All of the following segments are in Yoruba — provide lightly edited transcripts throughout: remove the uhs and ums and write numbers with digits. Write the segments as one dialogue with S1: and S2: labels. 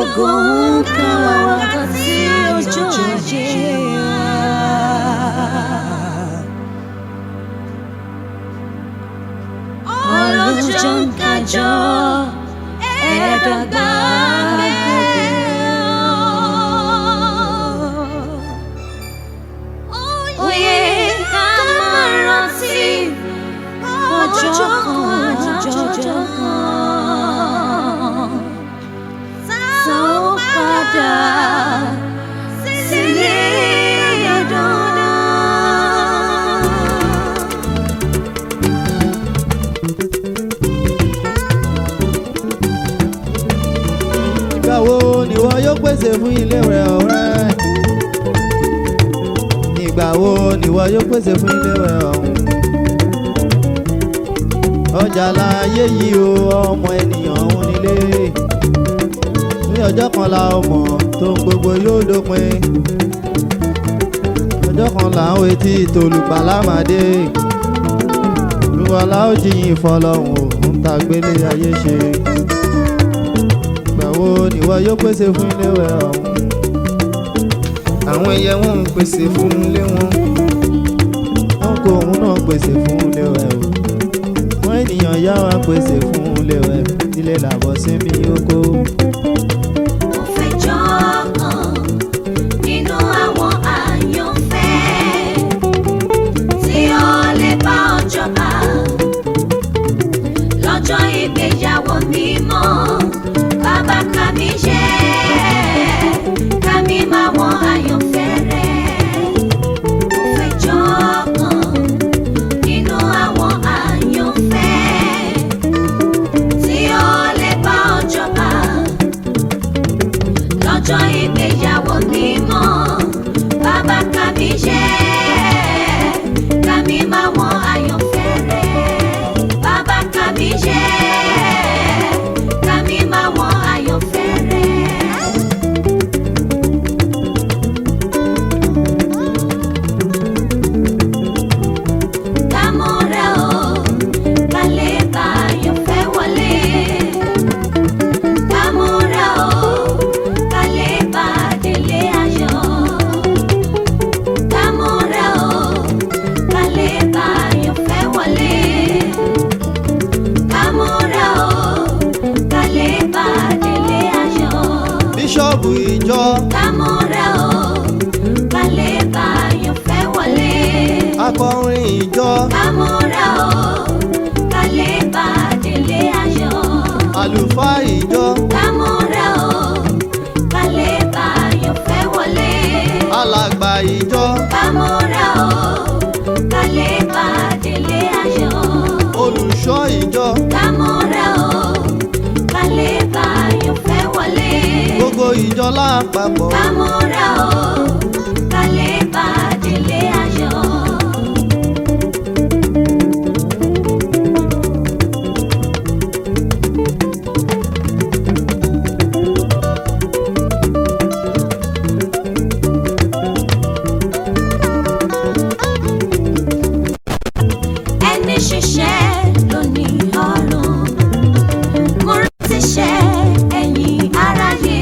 S1: agogo ka wákàtí ọjọ́ ajé. Ọlọ́jọ́ ń kájọ ẹ̀ẹ́dọ́gba oyè ká máa rántí ọjọ́ kan tó padà sílé dandan.
S2: Ìgbà wo ni wọ́n yóò pèsè fún ilé rẹ̀ ọ̀rẹ́? Ìgbà wo ni wọ́n yóò pèsè fún ilé rẹ̀ ọ̀hún? Ọjà láyé yìí o, ọmọ ènìyàn òun nílé. Ní ọjọ́ kan la ọmọ tó ń gbogbo yóò dópin. Ọjọ́ kan là ń retí tòlùpàlà máa dé. Olúwa ó jiyìn fọlọ́hún ò ń ta gbélé ayé ṣe. Ìgbà wo ni wọ́n yóò pèsè fún ilé rẹ̀ ọ̀hún? Àwọn ẹyẹ wọn ń pèsè fún ilé wọn. Wọ́n kó òun náà pèsè fún ilé rẹ̀ o. Wọ́n ènìyàn yá wa pèsè fún ilé rẹ̀ ilé làbọ̀ sí mi oko.
S1: Mo fẹ́ jọ kan nínú àwọn àyànfẹ́ tí ó lè bá ọjọ́ bá lọ́jọ́ ìgbéyàwó mímọ́. Bàbá ká mi jẹ́ ká mi máa wọ́n àyànfẹ́ rẹ̀. Mo fẹ́ jọ kan nínú àwọn àyànfẹ́ tí ó lè bá ọjọ́ bá lọ́jọ́ ìgbéyàwó mímọ́. Bàbá ká mi jẹ́ ká mi máa wọ́n àyànfẹ́ rẹ̀. Bàbá ká mi jẹ́ ká mi máa wọ́n àyànfẹ́ rẹ̀. Kámọ́rẹ́ o, ká lè bá àyànfẹ́ wọlé. Kámọ́rẹ́ o, ká lè bá délé ayọ̀. Kámọ́rẹ́ o, ká lè bá àyànfẹ́ wọlé. Kámọ́rẹ́ o, ká lè bá délé ayọ̀.
S2: Bíṣọ́ọ̀bù ìjọ.
S1: Kámọ́rẹ́ o, ká lè bá àyànfẹ́ wọlé.
S2: Akọrin ìjọ.
S1: Kámọ́rẹ́ o, ká lè bá délé ayọ̀.
S2: Àlùfáà ìjọ.
S1: Kámọ́rẹ́ o, ká lè bá àyànfẹ́ wọlé.
S2: Alàgbà ìjọ.
S1: Kámọ́rẹ́ o, ká lè bá délé ayọ̀.
S2: Olùṣọ́ ìjọ.
S1: Kámọ́rẹ́ o, ká lè bá àyànfẹ́ wọlé.
S2: Gbogbo ìjọ lápapọ̀.
S1: Kámọ́rẹ́ o, ká lè bá délé ayọ̀. Ẹni ṣiṣẹ́ ló ní ọrùn. Mo rántí ṣe ẹ̀yin aráyé.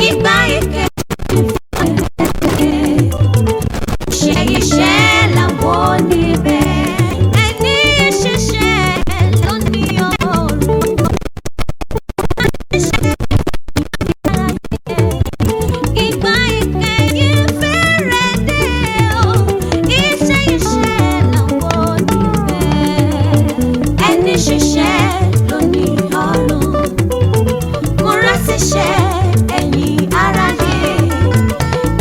S1: Ìgbà ìkẹ́ iṣẹ́ làwọn níbẹ̀. Ẹni ṣiṣẹ́ ló ní ọrùn. Ìgbà ìkẹyìn fẹ́rẹ̀ dé o. Iṣẹ́ làwọn níbẹ̀. Ẹni ṣiṣẹ́ ló ní ọrùn. Mo rántí ṣe ẹ̀yin aráyé.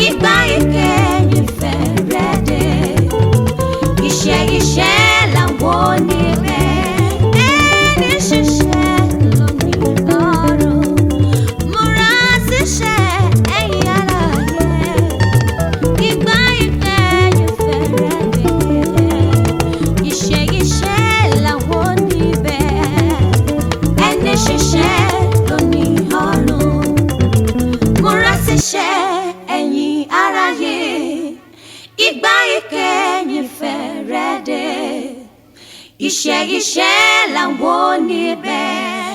S1: Ìgbà ìkẹyìn fẹ́rẹ̀ dé. Iṣẹ́ làwọn níbẹ̀. Ẹni ṣiṣẹ́ ló ní ọrùn. Mo rántí ṣe ẹ̀yin aráyé. Ìgbà ìkẹyìn fẹ́rẹ̀ dé. Iṣẹ́ làwọn níbẹ̀. Ẹni ṣiṣẹ́ ló ní ọrùn. Mo rántí ṣe ẹ̀yin aráyé. Ìgbà ìkẹyìn fẹ́rẹ̀ dé. Iṣẹ́ làwọn níbẹ̀.